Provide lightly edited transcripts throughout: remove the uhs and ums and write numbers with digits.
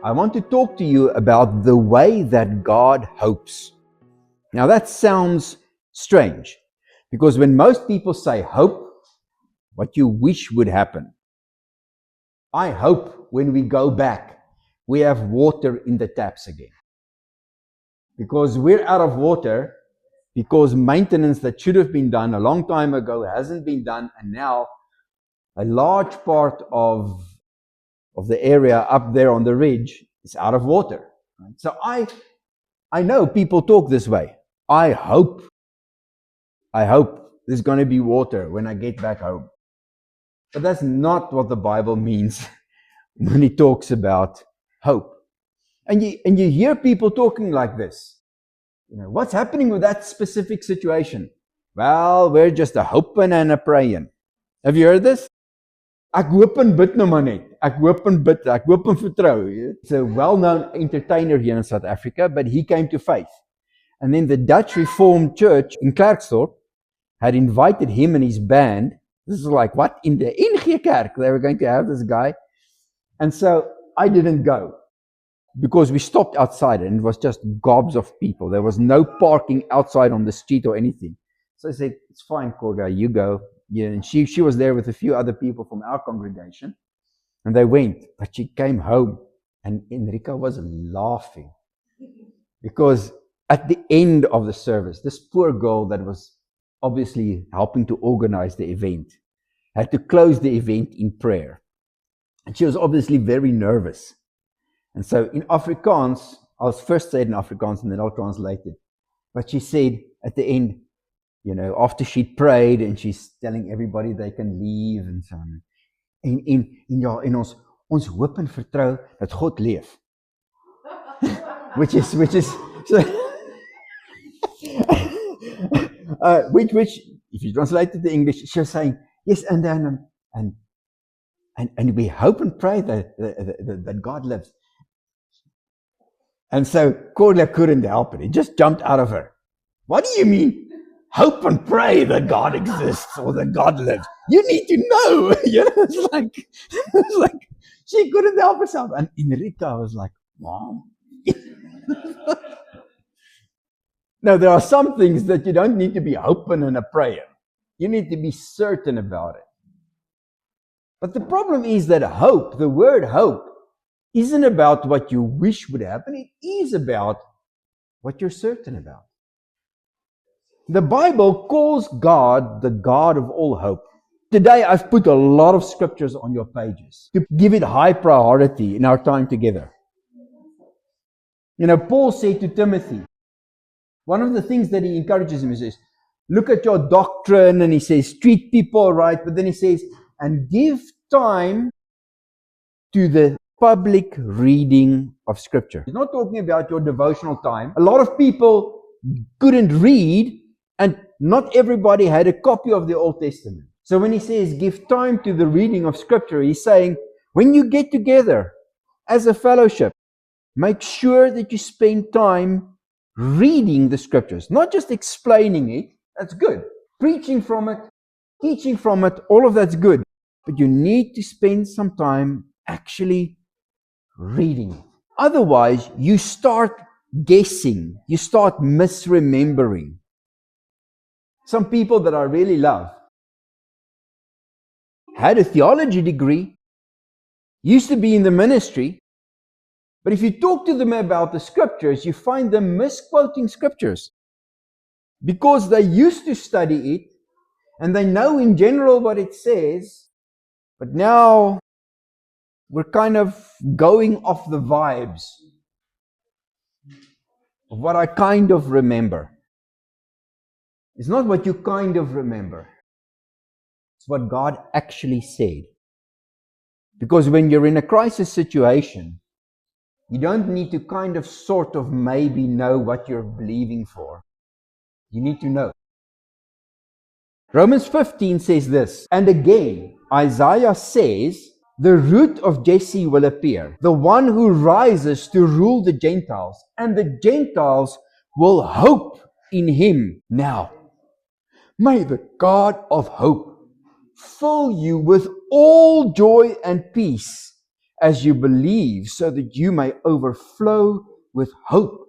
I want to talk to you about the way that God hopes. Now that sounds strange, because when most people say hope, what you wish would happen. I hope when we go back, we have water in the taps again. Because we're out of water, because maintenance that should have been done a long time ago hasn't been done, and now a large part of the area up there on the ridge is out of water. So I know people talk this way. I hope there's going to be water when I get back home. But that's not what the Bible means when it talks about hope. And you hear people talking like this. What's happening with that specific situation? Well, we're just a hoping and a praying. Have you heard this? Ek hoop en bid nou maar net. Ek hoop en bid, ek hoop en vertrou. It's a well-known entertainer here in South Africa, but he came to faith. And then the Dutch Reformed Church in Klerksdorp had invited him and his band. This is like, what? In the NG Kerk, they were going to have this guy. And so I didn't go because we stopped outside and it was just gobs of people. There was no parking outside on the street or anything. So I said, it's fine, Corda, you go. Yeah, and she was there with a few other people from our congregation. And they went, but she came home and Enrica was laughing because at the end of the service, this poor girl that was obviously helping to organize the event had to close the event in prayer. And she was obviously very nervous. And so in Afrikaans, I'll first say it in Afrikaans and then I'll translate it. But she said at the end, after she'd prayed and she's telling everybody they can leave and so on. En ons hoop en vertrou dat God leef. which is so, which if you translate it to English, she was saying, yes, and we hope and pray that God lives. And so Corda couldn't help it. It just jumped out of her. What do you mean? Hope and pray that God exists or that God lives. You need to know. It's like she couldn't help herself. And Enrica was like, Mom. Now, there are some things that you don't need to be hoping and a prayer. You need to be certain about it. But the problem is that hope, the word hope, isn't about what you wish would happen. It is about what you're certain about. The Bible calls God the God of all hope. Today, I've put a lot of scriptures on your pages to give it high priority in our time together. Paul said to Timothy, one of the things that he encourages him, he says, look at your doctrine, and he says, treat people right, but then he says, and give time to the public reading of Scripture. He's not talking about your devotional time. A lot of people couldn't read, and not everybody had a copy of the Old Testament. So when he says, give time to the reading of Scripture, he's saying, when you get together as a fellowship, make sure that you spend time reading the Scriptures, not just explaining it. That's good. Preaching from it, teaching from it, all of that's good. But you need to spend some time actually reading it. Otherwise, you start guessing. You start misremembering. Some people that I really love had a theology degree, used to be in the ministry, but if you talk to them about the scriptures, you find them misquoting scriptures because they used to study it and they know in general what it says, but now we're kind of going off the vibes of what I kind of remember. It's not what you kind of remember. It's what God actually said. Because when you're in a crisis situation, you don't need to kind of sort of maybe know what you're believing for. You need to know. Romans 15 says this, and again, Isaiah says, the root of Jesse will appear, the one who rises to rule the Gentiles, and the Gentiles will hope in him. Now, may the God of hope fill you with all joy and peace as you believe, so that you may overflow with hope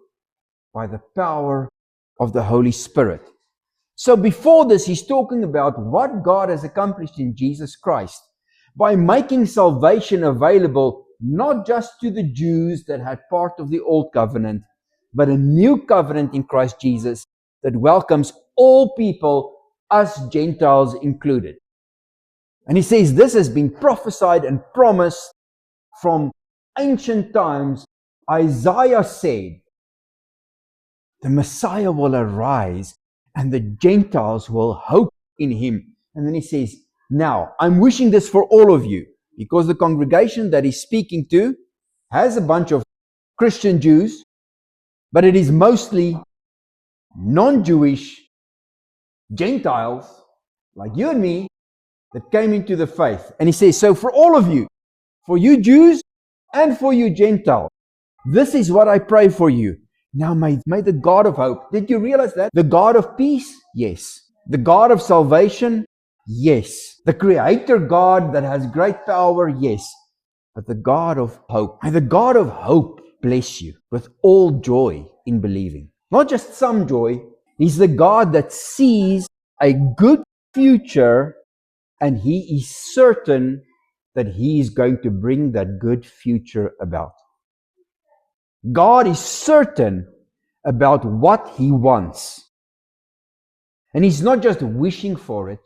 by the power of the Holy Spirit. So before this, he's talking about what God has accomplished in Jesus Christ by making salvation available not just to the Jews that had part of the old covenant, but a new covenant in Christ Jesus that welcomes all people, us Gentiles included. And he says this has been prophesied and promised from ancient times. Isaiah said, the Messiah will arise and the Gentiles will hope in him. And then he says, now, I'm wishing this for all of you, because the congregation that he's speaking to has a bunch of Christian Jews, but it is mostly non-Jewish Gentiles, like you and me, that came into the faith. And he says, so for all of you, for you Jews and for you Gentiles, this is what I pray for you. Now may the God of hope, did you realize that? The God of peace? Yes. The God of salvation? Yes. The Creator God that has great power? Yes. But the God of hope, may the God of hope bless you with all joy in believing. Not just some joy. He's the God that sees a good future, and he is certain that he is going to bring that good future about. God is certain about what he wants. And he's not just wishing for it,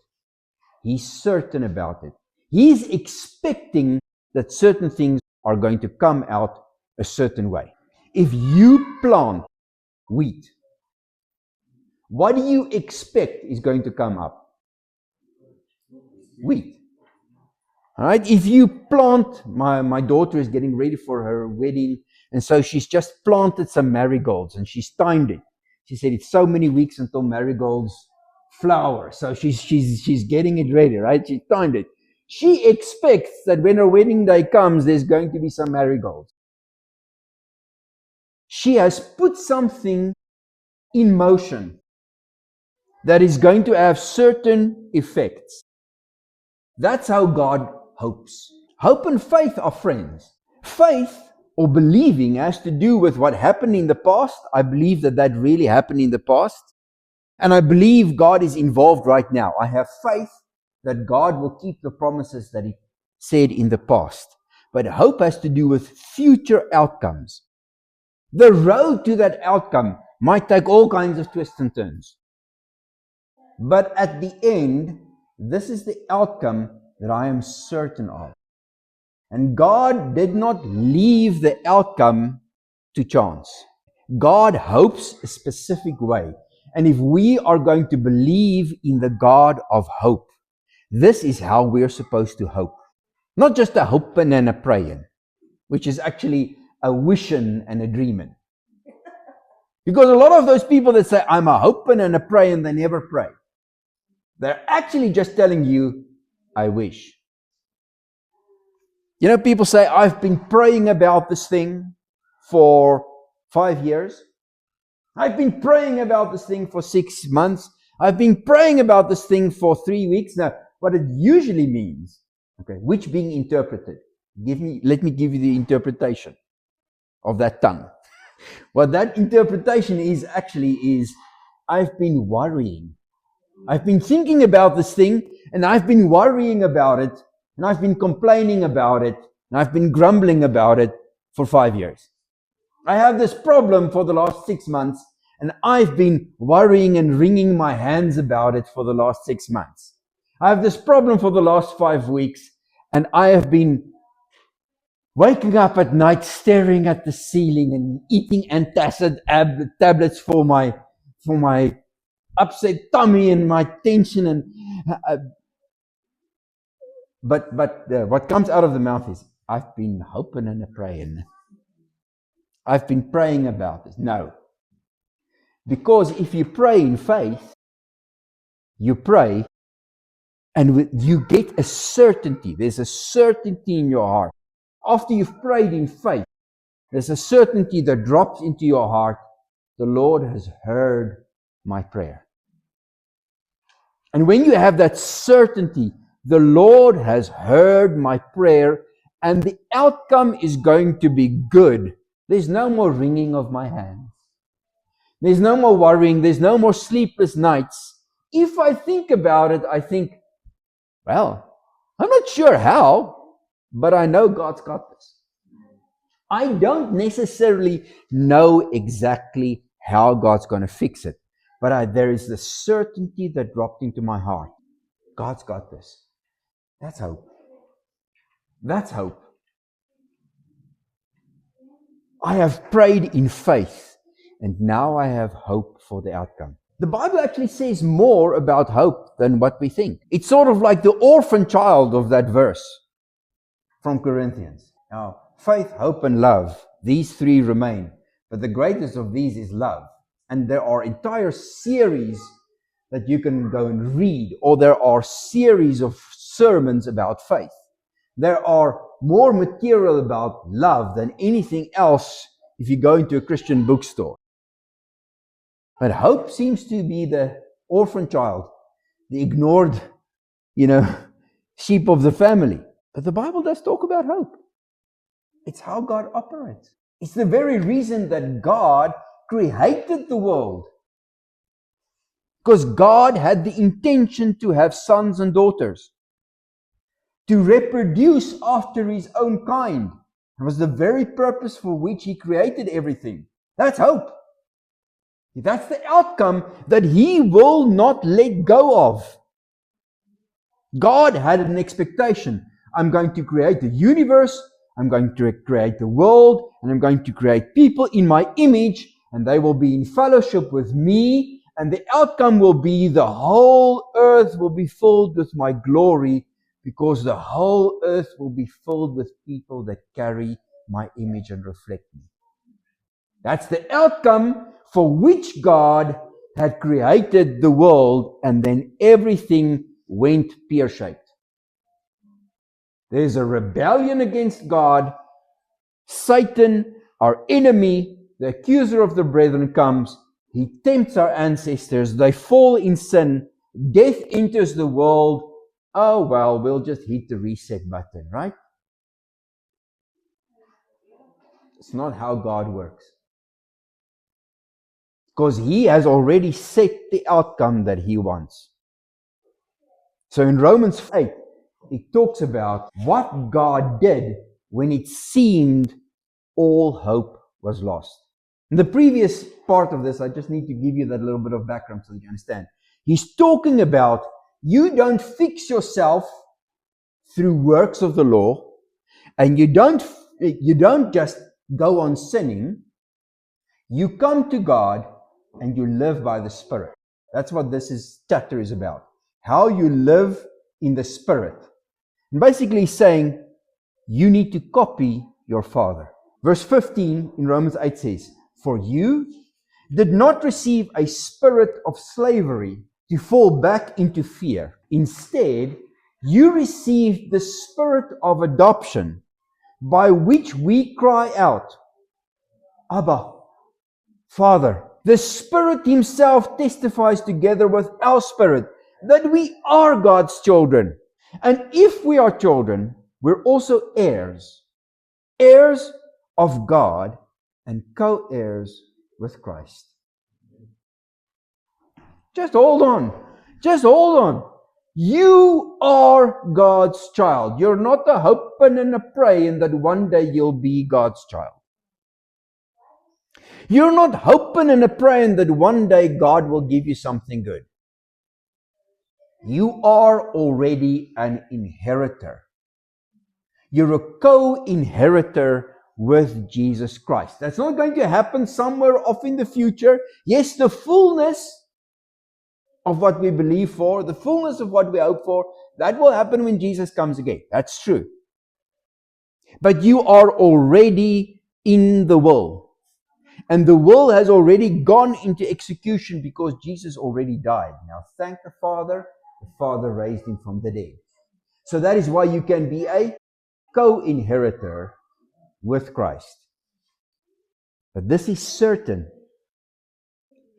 he's certain about it. He's expecting that certain things are going to come out a certain way. If you plant wheat, what do you expect is going to come up? Wheat. All right? If you plant, my daughter is getting ready for her wedding, and so she's just planted some marigolds, and she's timed it. She said it's so many weeks until marigolds flower, so she's getting it ready, right? She timed it. She expects that when her wedding day comes, there's going to be some marigolds. She has put something in motion that is going to have certain effects. That's how God hopes. Hope and faith are friends. Faith or believing has to do with what happened in the past. I believe that really happened in the past. And I believe God is involved right now. I have faith that God will keep the promises that he said in the past. But hope has to do with future outcomes. The road to that outcome might take all kinds of twists and turns. But at the end, this is the outcome that I am certain of. And God did not leave the outcome to chance. God hopes a specific way. And if we are going to believe in the God of hope, this is how we're supposed to hope. Not just a hoping and a praying, which is actually a wishing and a dreaming. Because a lot of those people that say, I'm a hoping and a praying, they never pray. They're actually just telling you, I wish. You know, people say, I've been praying about this thing for 5 years. I've been praying about this thing for 6 months. I've been praying about this thing for 3 weeks. Now, what it usually means, okay, which being interpreted. Let me give you the interpretation of that tongue. What that interpretation is actually is, I've been worrying. I've been thinking about this thing, and I've been worrying about it, and I've been complaining about it, and I've been grumbling about it for 5 years. I have this problem for the last 6 months, and I've been worrying and wringing my hands about it for the last 6 months. I have this problem for the last 5 weeks, and I have been waking up at night staring at the ceiling and eating antacid tablets for my upset tummy and my tension. And but what comes out of the mouth is, I've been hoping and praying. I've been praying about this. No. Because if you pray in faith, you pray and you get a certainty. There's a certainty in your heart. After you've prayed in faith, there's a certainty that drops into your heart. The Lord has heard my prayer. And when you have that certainty, the Lord has heard my prayer and the outcome is going to be good. There's no more wringing of my hands. There's no more worrying. There's no more sleepless nights. If I think about it, I think, well, I'm not sure how, but I know God's got this. I don't necessarily know exactly how God's going to fix it, but there is the certainty that dropped into my heart. God's got this. That's hope. That's hope. I have prayed in faith, and now I have hope for the outcome. The Bible actually says more about hope than what we think. It's sort of like the orphan child of that verse from Corinthians. Now, faith, hope, and love, these three remain. But the greatest of these is love. And there are entire series that you can go and read, or there are series of sermons about faith. There are more material about love than anything else if you go into a Christian bookstore. But hope seems to be the orphan child, the ignored, sheep of the family. But the Bible does talk about hope. It's how God operates. It's the very reason that God created the world. Because God had the intention to have sons and daughters, to reproduce after his own kind. It was the very purpose for which he created everything. That's hope. That's the outcome that he will not let go of. God had an expectation. I'm going to create the universe, I'm going to create the world, and I'm going to create people in my image, and they will be in fellowship with me, and the outcome will be the whole earth will be filled with my glory, because the whole earth will be filled with people that carry my image and reflect me. That's the outcome for which God had created the world, and then everything went pear-shaped. There's a rebellion against God. Satan, our enemy, the accuser of the brethren, comes. He tempts our ancestors. They fall in sin. Death enters the world. Oh, well, we'll just hit the reset button, right? It's not how God works. Because he has already set the outcome that he wants. So in Romans 8, it talks about what God did when it seemed all hope was lost. In the previous part of this, I just need to give you that little bit of background so that you understand. He's talking about you don't fix yourself through works of the law, and you don't just go on sinning. You come to God and you live by the Spirit. That's what this chapter is about. How you live in the Spirit. And basically saying, you need to copy your Father. Verse 15 in Romans 8 says, for you did not receive a spirit of slavery to fall back into fear. Instead, you received the spirit of adoption, by which we cry out, Abba, Father. The Spirit himself testifies together with our spirit that we are God's children. And if we are children, we're also heirs. Heirs of God and co-heirs with Christ. Just hold on. Just hold on. You are God's child. You're not a hoping and a praying that one day you'll be God's child. You're not hoping and a praying that one day God will give you something good. You are already an inheritor. You're a co-inheritor with Jesus Christ. That's not going to happen somewhere off in the future. Yes, the fullness of what we believe for, the fullness of what we hope for, that will happen when Jesus comes again. That's true. But you are already in the will. And the will has already gone into execution because Jesus already died. Now, thank the Father raised him from the dead. So that is why you can be a co-inheritor with Christ. But this is certain.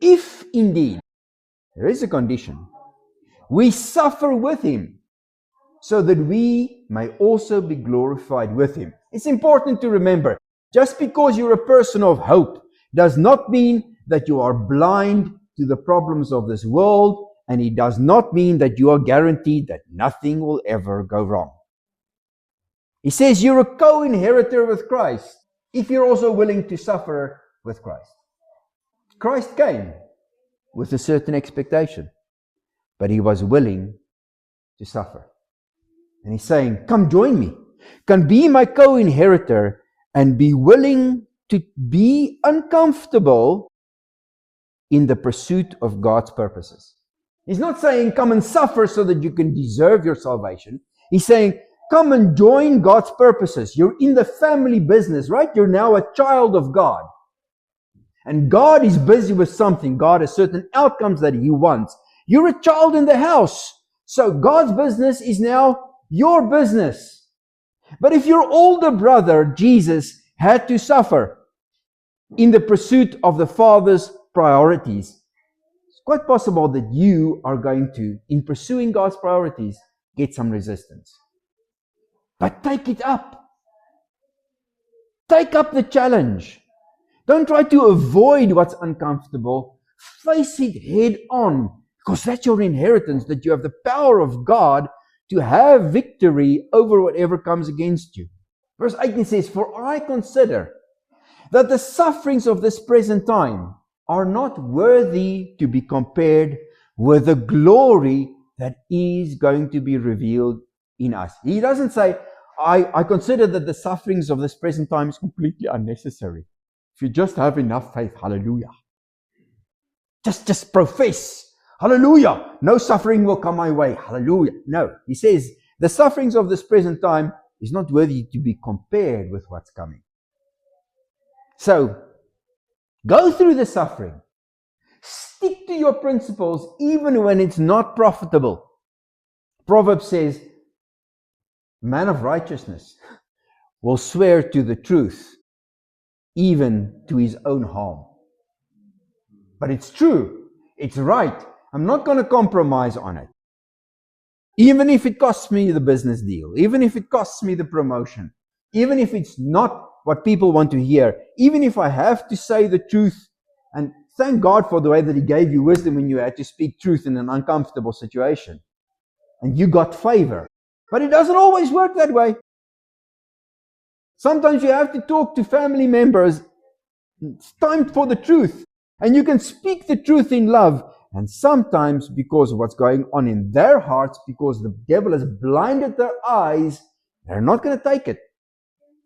If indeed, there is a condition, we suffer with him. so that we may also be glorified with him. It's important to remember, just because you're a person of hope does not mean that you are blind to the problems of this world, and it does not mean that you are guaranteed that nothing will ever go wrong. He says you're a co-inheritor with Christ if you're also willing to suffer with Christ. Christ came with a certain expectation, but he was willing to suffer. And he's saying, come join me. Come be my co-inheritor and be willing to be uncomfortable in the pursuit of God's purposes. He's not saying come and suffer so that you can deserve your salvation. He's saying come and join God's purposes. You're in the family business, right? You're now a child of God. And God is busy with something. God has certain outcomes that he wants. You're a child in the house. So God's business is now your business. But if your older brother, Jesus, had to suffer in the pursuit of the Father's priorities, it's quite possible that you are going to, in pursuing God's priorities, get some resistance. But take it up. Take up the challenge. Don't try to avoid what's uncomfortable. Face it head on, because that's your inheritance, that you have the power of God to have victory over whatever comes against you. Verse 18 says, for I consider that the sufferings of this present time are not worthy to be compared with the glory that is going to be revealed in us. He doesn't say, I consider that the sufferings of this present time is completely unnecessary. If you just have enough faith, hallelujah. Just profess, hallelujah. No suffering will come my way, hallelujah. No, he says, the sufferings of this present time is not worthy to be compared with what's coming. So, go through the suffering. Stick to your principles even when it's not profitable. Proverbs says, man of righteousness will swear to the truth, even to his own harm. But it's true. It's right. I'm not going to compromise on it. Even if it costs me the business deal, even if it costs me the promotion, even if it's not what people want to hear, even if I have to say the truth, and thank God for the way that he gave you wisdom when you had to speak truth in an uncomfortable situation. And you got favor. But it doesn't always work that way. Sometimes you have to talk to family members. It's time for the truth. And you can speak the truth in love. And sometimes, because of what's going on in their hearts, because the devil has blinded their eyes, they're not going to take it.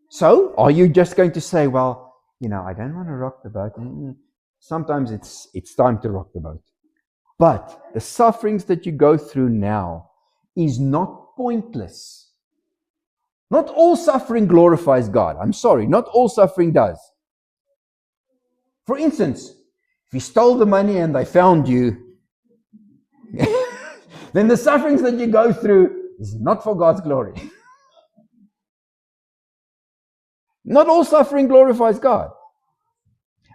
So, are you just going to say, well, I don't want to rock the boat. Sometimes it's time to rock the boat. But the sufferings that you go through now is not pointless. Not all suffering glorifies God. I'm sorry, not all suffering does. For instance, if you stole the money and they found you, then the sufferings that you go through is not for God's glory. Not all suffering glorifies God.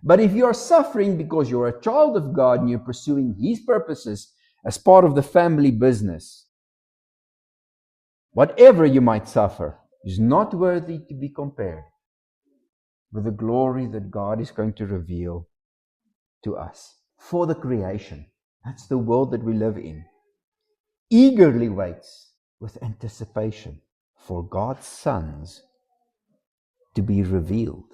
But if you are suffering because you're a child of God and you're pursuing his purposes as part of the family business, whatever you might suffer is not worthy to be compared with the glory that God is going to reveal to us. For the creation, that's the world that we live in, eagerly waits with anticipation for God's sons to be revealed.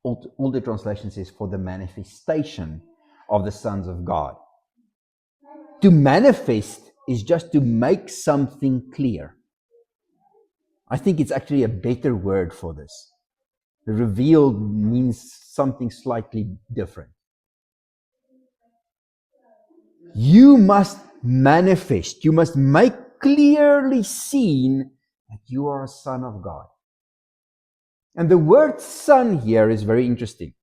All the translation says for the manifestation of the sons of God. To manifest is just to make something clear. I think it's actually a better word for this. Revealed means something slightly different. You must manifest. You must make clearly seen that you are a son of God. And the word son here is very interesting.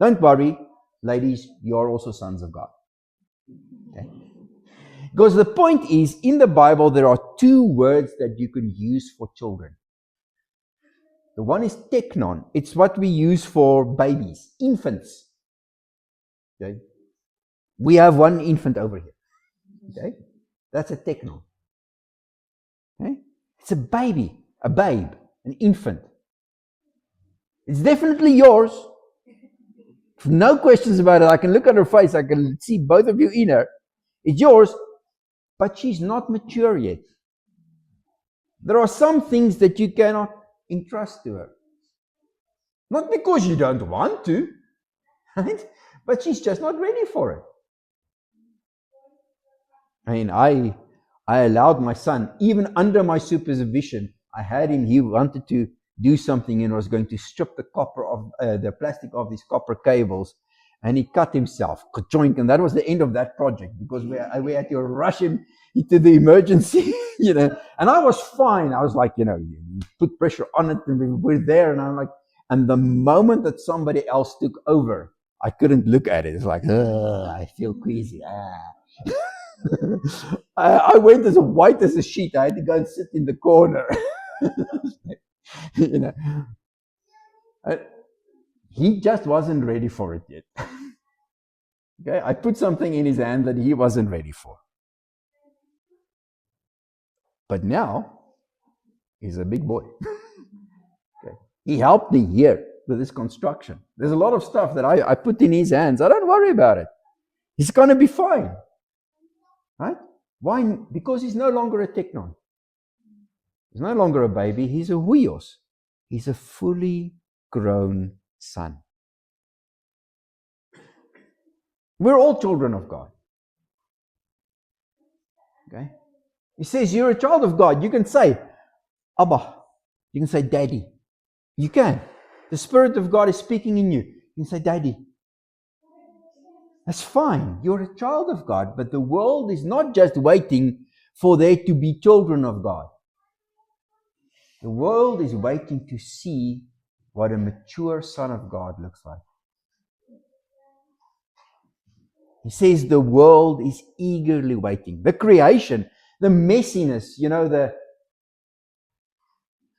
Don't worry, ladies, you are also sons of God. Okay? Because the point is, in the Bible, there are two words that you can use for children. The one is teknon. It's what we use for babies, infants. Okay? We have one infant over here. Okay? That's a teknon. Okay? It's a baby, a babe, an infant. It's definitely yours. No questions about it. I can look at her face. I can see both of you in her. It's yours, but she's not mature yet. There are some things that you cannot entrust to her. Not because you don't want to, right? But she's just not ready for it. I mean, I allowed my son, even under my supervision, I had him, he wanted to do something and was going to strip the copper of the plastic of these copper cables, and he cut himself, ka-choink, and that was the end of that project because we had to rush him into the emergency, and I was fine. I was like, you put pressure on it and we're there, and I'm like, and the moment that somebody else took over, I couldn't look at it. It's like, I feel queasy. I went as white as a sheet. I had to go and sit in the corner. He just wasn't ready for it yet. Okay, I put something in his hand that he wasn't ready for. But now, he's a big boy. Okay. He helped me here with this construction. There's a lot of stuff that I put in his hands. I don't worry about it. He's going to be fine. Right? Why? Because he's no longer a teknon. He's no longer a baby. He's a huios. He's a fully grown son. We're all children of God. Okay? He says you're a child of God. You can say, Abba. You can say, Daddy. You can. The Spirit of God is speaking in you. You can say, Daddy. That's fine. You're a child of God, but the world is not just waiting for there to be children of God. The world is waiting to see what a mature son of God looks like. He says the world is eagerly waiting. The creation, the messiness,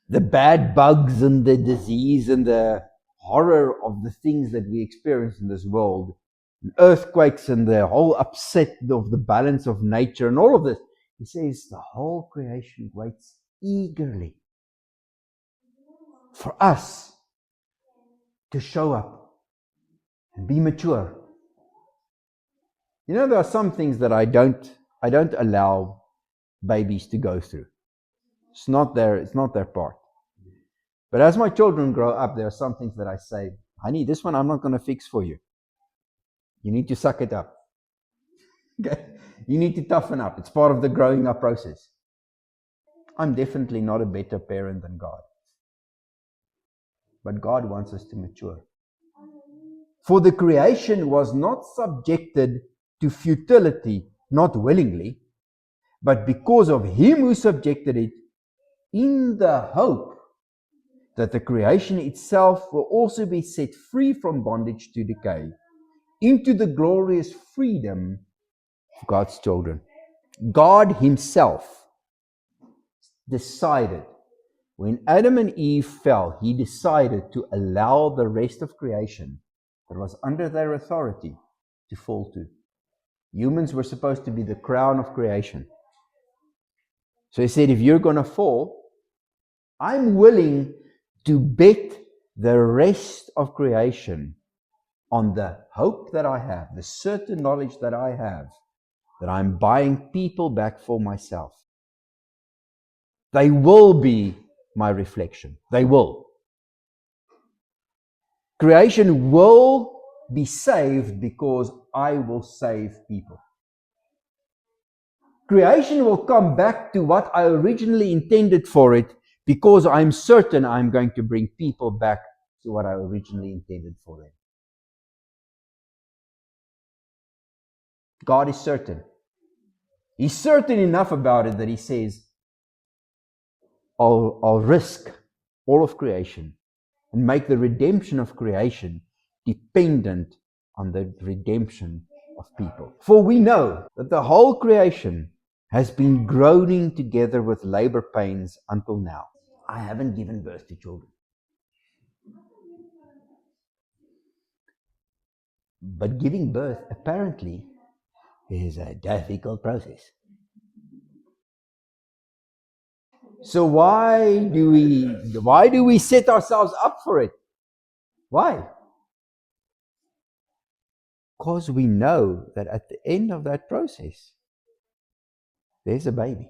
the bad bugs and the disease and the horror of the things that we experience in this world, earthquakes and the whole upset of the balance of nature and all of this. He says the whole creation waits eagerly for us to show up and be mature. There are some things that I don't allow babies to go through. It's not their part. But as my children grow up, there are some things that I say, honey, this one I'm not going to fix for you. You need to suck it up. Okay? You need to toughen up. It's part of the growing up process. I'm definitely not a better parent than God. But God wants us to mature. For the creation was not subjected to futility, not willingly, but because of him who subjected it, in the hope that the creation itself will also be set free from bondage to decay, into the glorious freedom of God's children. God himself decided, when Adam and Eve fell, he decided to allow the rest of creation that was under their authority to fall to. Humans were supposed to be the crown of creation. So he said, if you're going to fall, I'm willing to bet the rest of creation on the hope that I have, the certain knowledge that I have, that I'm buying people back for myself. They will be my reflection. They will. Creation will be saved because I will save people. Creation will come back to what I originally intended for it because I'm certain I'm going to bring people back to what I originally intended for them. God is certain. He's certain enough about it that he says, I'll risk all of creation and make the redemption of creation dependent on the redemption of people. For we know that the whole creation has been groaning together with labor pains until now. I haven't given birth to children. But giving birth, apparently, is a difficult process. So why do we set ourselves up for it? Why? Because we know that at the end of that process, there's a baby.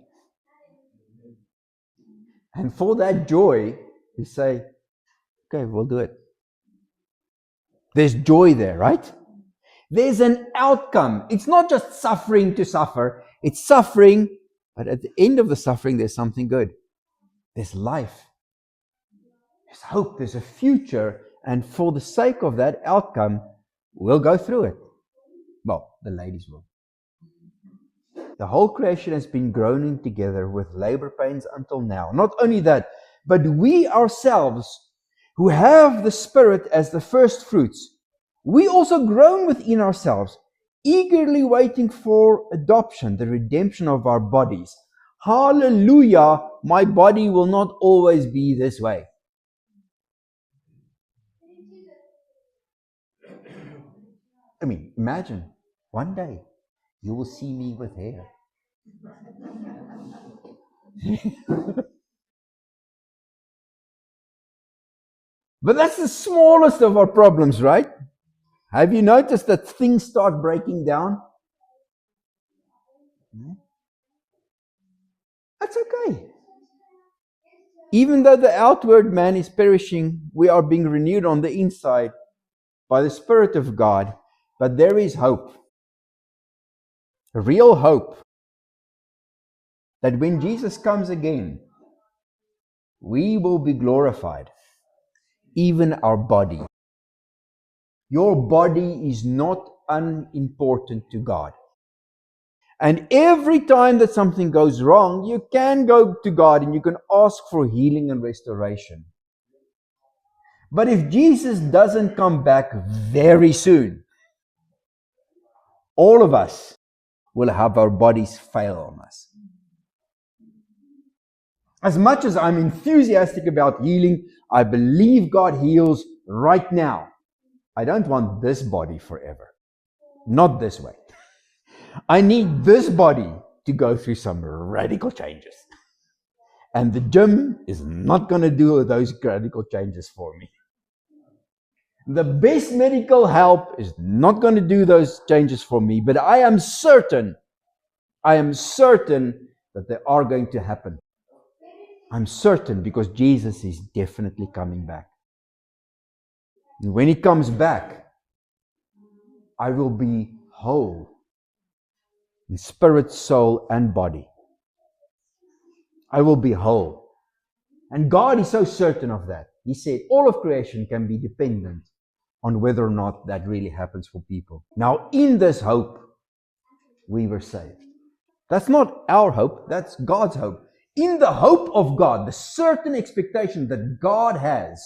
And for that joy, we say, okay, we'll do it. There's joy there, right? There's an outcome. It's not just suffering to suffer. It's suffering, but at the end of the suffering, there's something good. There's life. There's hope. There's a future. And for the sake of that outcome, we'll go through it. Well, the ladies will. The whole creation has been groaning together with labor pains until now. Not only that, but we ourselves, who have the Spirit as the first fruits, we also groan within ourselves, eagerly waiting for adoption, the redemption of our bodies. Hallelujah, my body will not always be this way. I mean, imagine, one day, you will see me with hair. But that's the smallest of our problems, right? Have you noticed that things start breaking down? That's okay. Even though the outward man is perishing, we are being renewed on the inside by the Spirit of God. But there is hope. Real hope. That when Jesus comes again, we will be glorified. Even our body. Your body is not unimportant to God. And every time that something goes wrong, you can go to God and you can ask for healing and restoration. But if Jesus doesn't come back very soon, all of us will have our bodies fail on us. As much as I'm enthusiastic about healing, I believe God heals right now. I don't want this body forever. Not this way. I need this body to go through some radical changes. And the gym is not going to do those radical changes for me. The best medical help is not going to do those changes for me, but I am certain that they are going to happen. I'm certain because Jesus is definitely coming back. And when he comes back, I will be whole in spirit, soul, and body. I will be whole. And God is so certain of that. He said all of creation can be dependent on whether or not that really happens for people. Now, in this hope, we were saved. That's not our hope, that's God's hope. In the hope of God, the certain expectation that God has,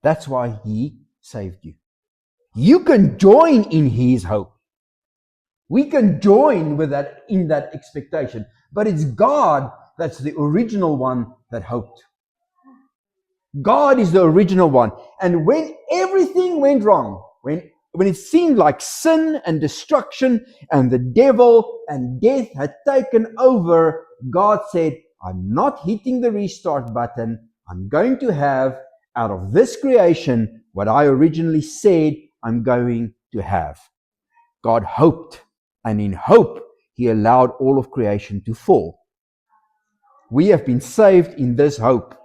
that's why he saved you. You can join in his hope. We can join with that in that expectation. But it's God that's the original one that hoped. God is the original one. And when everything went wrong, when it seemed like sin and destruction and the devil and death had taken over, God said, I'm not hitting the restart button. I'm going to have out of this creation what I originally said I'm going to have. God hoped, and in hope, he allowed all of creation to fall. We have been saved in this hope.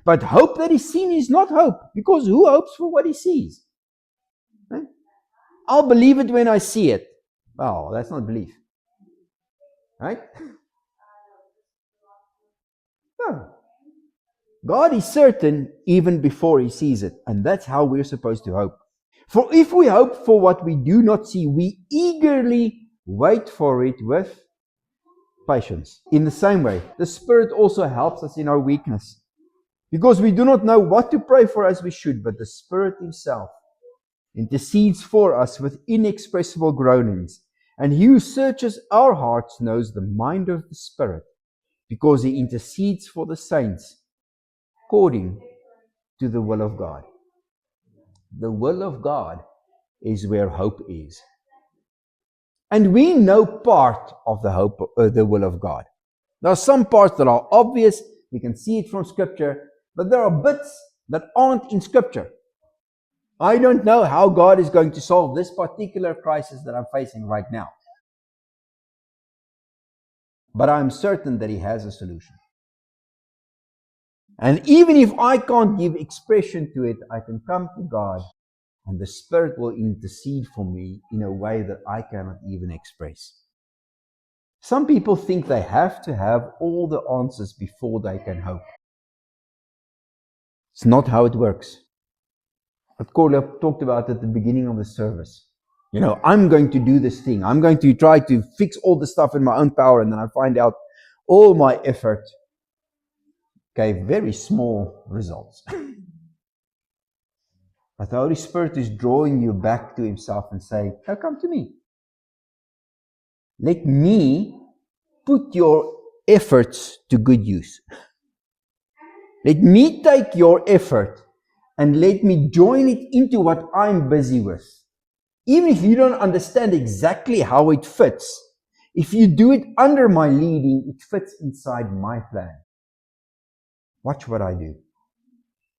But hope that is seen is not hope, because who hopes for what he sees? Right? I'll believe it when I see it. Oh, that's not belief. Right? No. God is certain even before he sees it. And that's how we're supposed to hope. For if we hope for what we do not see, we eagerly wait for it with patience. In the same way, the Spirit also helps us in our weakness. Because we do not know what to pray for as we should, but the Spirit himself intercedes for us with inexpressible groanings. And he who searches our hearts knows the mind of the Spirit, because he intercedes for the saints according to the will of God. The will of God is where hope is. And we know part of the will of God. There are some parts that are obvious, we can see it from Scripture, but there are bits that aren't in Scripture. I don't know how God is going to solve this particular crisis that I'm facing right now. But I'm certain that He has a solution. And even if I can't give expression to it, I can come to God and the Spirit will intercede for me in a way that I cannot even express. Some people think they have to have all the answers before they can hope. It's not how it works. What Corley talked about at the beginning of the service. I'm going to do this thing. I'm going to try to fix all the stuff in my own power, and then I find out all my effort gave very small results. But the Holy Spirit is drawing you back to Himself and saying, "Now come to me. Let me put your efforts to good use. Let me take your effort and let me join it into what I'm busy with. Even if you don't understand exactly how it fits, if you do it under my leading, it fits inside my plan. Watch what I do.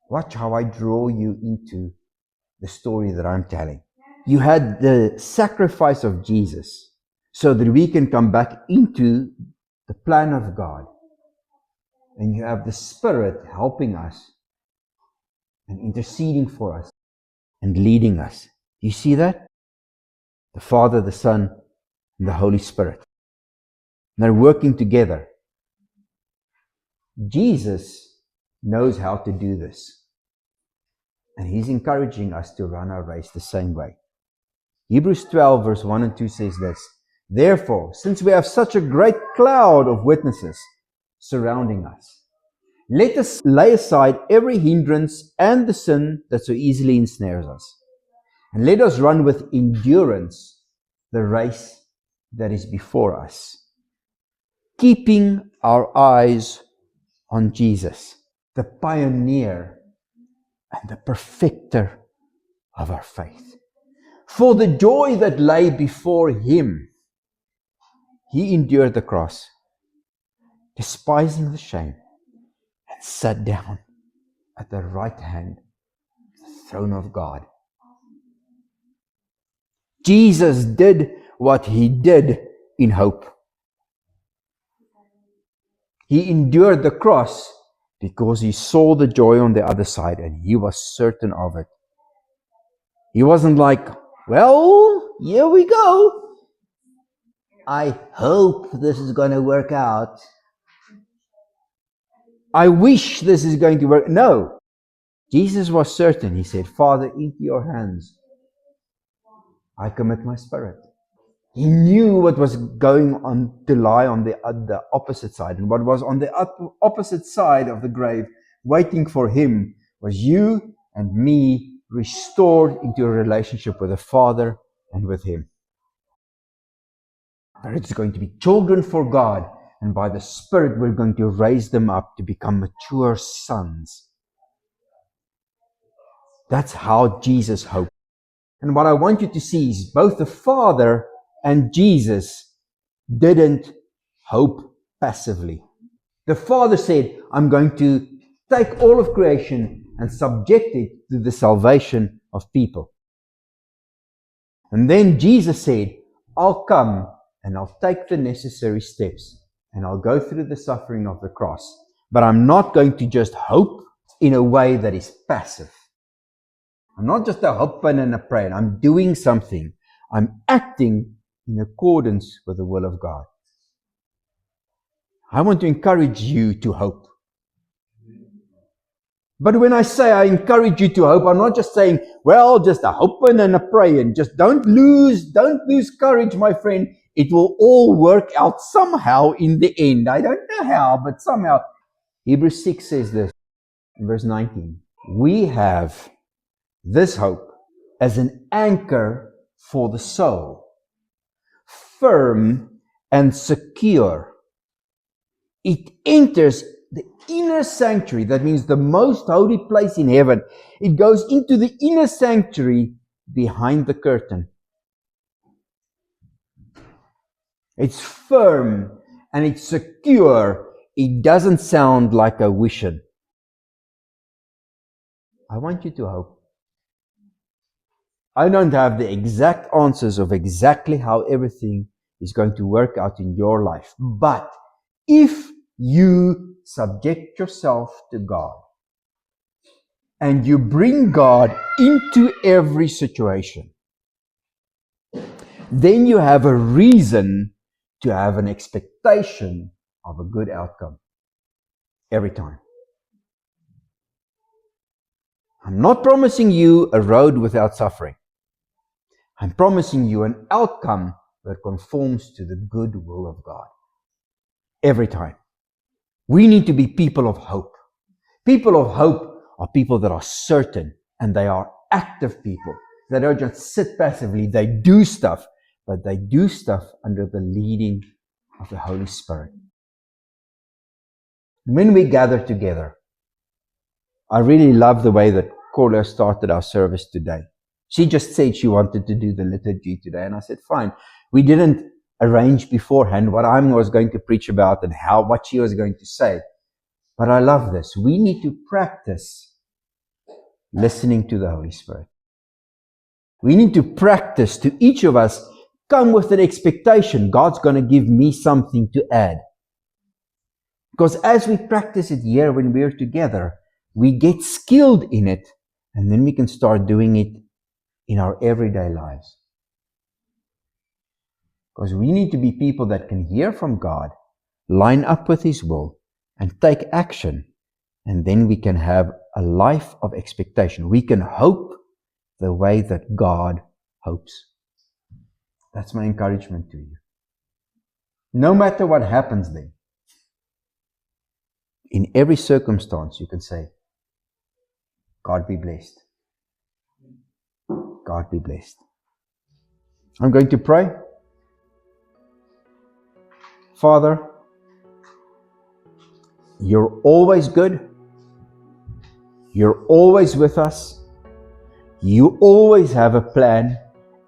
Watch how I draw you into the story that I'm telling. You had the sacrifice of Jesus so that we can come back into the plan of God. And you have the Spirit helping us and interceding for us and leading us. You see that? The Father, the Son, and the Holy Spirit. And they're working together. Jesus knows how to do this. And He's encouraging us to run our race the same way. Hebrews 12 verse 1 and 2 says this, "Therefore, since we have such a great cloud of witnesses surrounding us, let us lay aside every hindrance and the sin that so easily ensnares us. And let us run with endurance the race that is before us, keeping our eyes on Jesus, the pioneer and the perfecter of our faith. For the joy that lay before Him, He endured the cross, despising the shame, and sat down at the right hand of the throne of God." Jesus did what He did in hope. He endured the cross because He saw the joy on the other side and He was certain of it. He wasn't like, "Well, here we go. I hope this is going to work out. I wish this is going to work." No. Jesus was certain. He said, "Father, into your hands I commit my spirit." He knew what was going on to lie on the opposite side. And what was on the opposite side of the grave waiting for Him was you and me restored into a relationship with the Father and with Him. But it's going to be children for God. And by the Spirit, we're going to raise them up to become mature sons. That's how Jesus hoped. And what I want you to see is both the Father and Jesus didn't hope passively. The Father said, "I'm going to take all of creation and subject it to the salvation of people." And then Jesus said, "I'll come and I'll take the necessary steps and I'll go through the suffering of the cross. But I'm not going to just hope in a way that is passive. I'm not just a hoping and a praying. I'm doing something. I'm acting in accordance with the will of God." I want to encourage you to hope. But when I say I encourage you to hope, I'm not just saying, well, just a hoping and a praying. Just don't lose courage, my friend. It will all work out somehow in the end. I don't know how, but somehow. Hebrews 6 says this in verse 19. "We have this hope as an anchor for the soul, firm and secure. It enters the inner sanctuary," that means the most holy place in heaven. It goes into the inner sanctuary behind the curtain. It's firm and it's secure it doesn't sound like a wishing. I want you to hope. I don't have the exact answers of exactly how everything is going to work out in your life. But if you subject yourself to God and you bring God into every situation, then you have a reason to have an expectation of a good outcome every time. I'm not promising you a road without suffering. I'm promising you an outcome that conforms to the good will of God every time. We need to be people of hope. People of hope are people that are certain, and they are active people. They don't just sit passively, they do stuff, but they do stuff under the leading of the Holy Spirit. When we gather together, I really love the way that Corla started our service today. She just said she wanted to do the liturgy today, and I said, fine. We didn't arrange beforehand what I was going to preach about and what she was going to say. But I love this. We need to practice listening to the Holy Spirit. We need to practice, to each of us, come with an expectation. God's going to give me something to add. Because as we practice it here when we're together, we get skilled in it, and then we can start doing it in our everyday lives. Because we need to be people that can hear from God, line up with His will, and take action. And then we can have a life of expectation. We can hope the way that God hopes. That's my encouragement to you. No matter what happens then, in every circumstance, you can say, God be blessed. God be blessed. I'm going to pray. Father, you're always good. You're always with us. You always have a plan,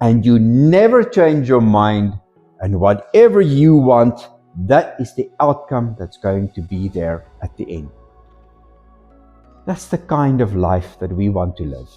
and you never change your mind. And whatever you want, that is the outcome that's going to be there at the end. That's the kind of life that we want to live.